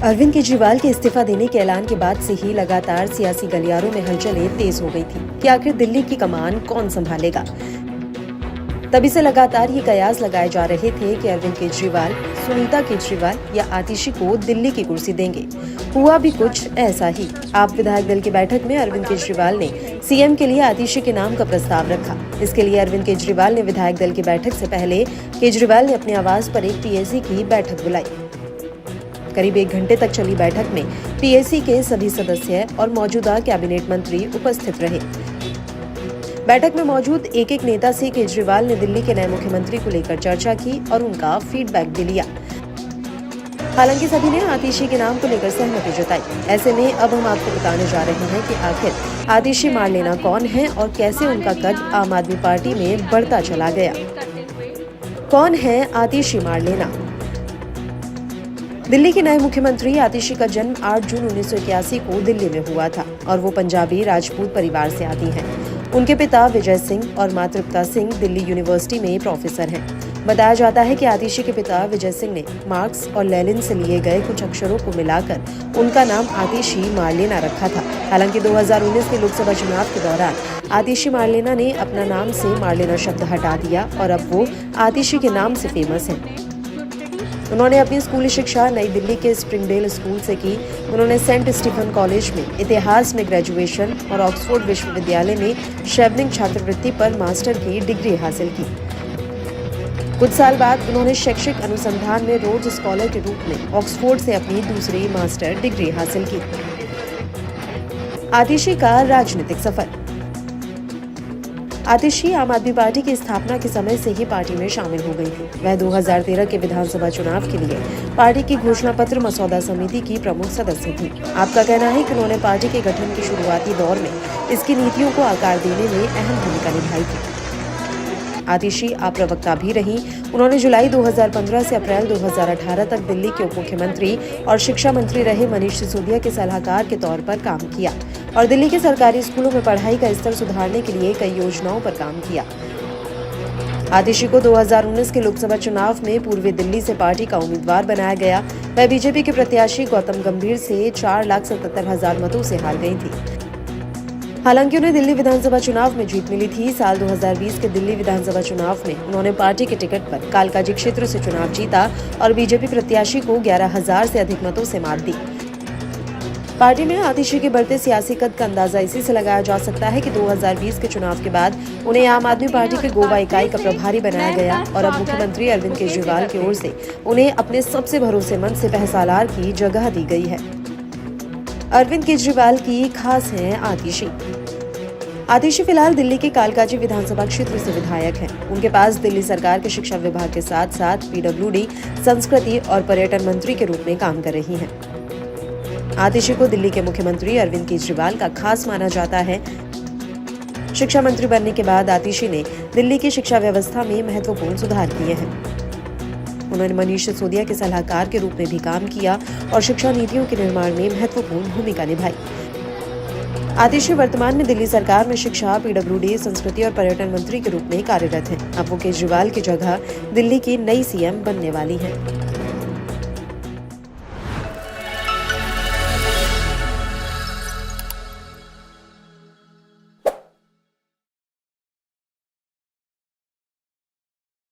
अरविंद केजरीवाल के इस्तीफा देने के ऐलान के बाद से ही लगातार सियासी गलियारों में हलचलें तेज हो गई थी कि आखिर दिल्ली की कमान कौन संभालेगा। तभी से लगातार ये कयास लगाए जा रहे थे कि अरविंद केजरीवाल, सुनीता केजरीवाल या आतिशी को दिल्ली की कुर्सी देंगे। हुआ भी कुछ ऐसा ही। आप विधायक दल की बैठक में अरविंद केजरीवाल ने सीएम के लिए आतिशी के नाम का प्रस्ताव रखा। इसके लिए अरविंद केजरीवाल ने विधायक दल की बैठक से पहले केजरीवाल ने अपने आवास पर एक पीएसी की बैठक बुलाई। करीब 1 घंटे तक चली बैठक में पीएसी के सभी सदस्य और मौजूदा कैबिनेट मंत्री उपस्थित रहे। बैठक में मौजूद एक नेता से केजरीवाल ने दिल्ली के नए मुख्यमंत्री को लेकर चर्चा की और उनका फीडबैक भी लिया। हालांकि सभी ने आतिशी के नाम को लेकर सहमति जताई। ऐसे में अब हम आपको बताने जा रहे हैं कि आखिर आतिशी मारलेना कौन है और कैसे उनका कद आम आदमी पार्टी में बढ़ता चला गया। कौन है आतिशी मारलेना? दिल्ली के नए मुख्यमंत्री आतिशी का जन्म 8 जून 1981 को दिल्ली में हुआ था और वो पंजाबी राजपूत परिवार से आती हैं। उनके पिता विजय सिंह और माँ तृप्ता सिंह दिल्ली यूनिवर्सिटी में प्रोफेसर हैं। बताया जाता है कि आतिशी के पिता विजय सिंह ने मार्क्स और लेनिन से लिए गए कुछ अक्षरों को मिलाकर उनका नाम आतिशी मारलेना रखा था। हालांकि 2019 के लोकसभा चुनाव के दौरान आतिशी मारलेना ने अपना नाम से मारलेना शब्द हटा दिया और अब वो आतिशी के नाम से फेमस हैं। उन्होंने अपनी स्कूली शिक्षा नई दिल्ली के स्प्रिंगडेल स्कूल से की। उन्होंने सेंट स्टीफन कॉलेज में इतिहास में ग्रेजुएशन और ऑक्सफोर्ड विश्वविद्यालय में शेवनिंग छात्रवृत्ति पर मास्टर की डिग्री हासिल की। कुछ साल बाद उन्होंने शैक्षिक अनुसंधान में रोड्स स्कॉलर के रूप में ऑक्सफोर्ड से अपनी दूसरी मास्टर डिग्री हासिल की। आतिशी का राजनीतिक सफर। आतिशी आम आदमी पार्टी की स्थापना के समय से ही पार्टी में शामिल हो गई थी। वह 2013 के विधानसभा चुनाव के लिए पार्टी की घोषणा पत्र मसौदा समिति की प्रमुख सदस्य थी। आपका कहना है कि उन्होंने पार्टी के गठन के शुरुआती दौर में इसकी नीतियों को आकार देने में अहम भूमिका निभाई थी। आतिशी आप प्रवक्ता भी रहीं। उन्होंने जुलाई 2015 से अप्रैल 2018 तक दिल्ली के उप मुख्यमंत्री और शिक्षा मंत्री रहे मनीष सिसोदिया के सलाहकार के तौर पर काम किया और दिल्ली के सरकारी स्कूलों में पढ़ाई का स्तर सुधारने के लिए कई योजनाओं पर काम किया। आतिशी को 2019 के लोकसभा चुनाव में पूर्वी दिल्ली से पार्टी का उम्मीदवार बनाया गया। वह बीजेपी के प्रत्याशी गौतम गंभीर से 4,77,000 मतों से हार गई थी। हालांकि उन्हें दिल्ली विधानसभा चुनाव में जीत मिली थी। साल 2020 के दिल्ली विधानसभा चुनाव में उन्होंने पार्टी के टिकट पर कालकाजी क्षेत्र से चुनाव जीता और बीजेपी प्रत्याशी को 11,000 से अधिक मतों से मात दी। पार्टी में आतिशी के बढ़ते सियासी कद का अंदाजा इसी से लगाया जा सकता है कि 2020 के चुनाव के बाद उन्हें आम आदमी पार्टी के गोवा इकाई का प्रभारी बनाया गया और अब मुख्यमंत्री अरविंद केजरीवाल की ओर से उन्हें अपने सबसे भरोसेमंद सिपहसालार की जगह दी गई है। अरविंद केजरीवाल की खास हैं आतिशी। आतिशी फिलहाल दिल्ली के कालकाजी विधानसभा क्षेत्र से विधायक हैं। उनके पास दिल्ली सरकार के शिक्षा विभाग के साथ साथ पीडब्ल्यूडी, संस्कृति और पर्यटन मंत्री के रूप में काम कर रही हैं। आतिशी को दिल्ली के मुख्यमंत्री अरविंद केजरीवाल का खास माना जाता है। शिक्षा मंत्री बनने के बाद आतिशी ने दिल्ली की शिक्षा व्यवस्था में महत्वपूर्ण सुधार किए हैं। उन्होंने मनीष सिसोदिया के सलाहकार के रूप में भी काम किया और शिक्षा नीतियों के निर्माण में महत्वपूर्ण भूमिका निभाई। आतिशी वर्तमान में दिल्ली सरकार में शिक्षा, पीडब्ल्यूडी, संस्कृति और पर्यटन मंत्री के रूप में कार्यरत हैं। अब वो केजरीवाल की जगह दिल्ली की नई सीएम बनने वाली हैं।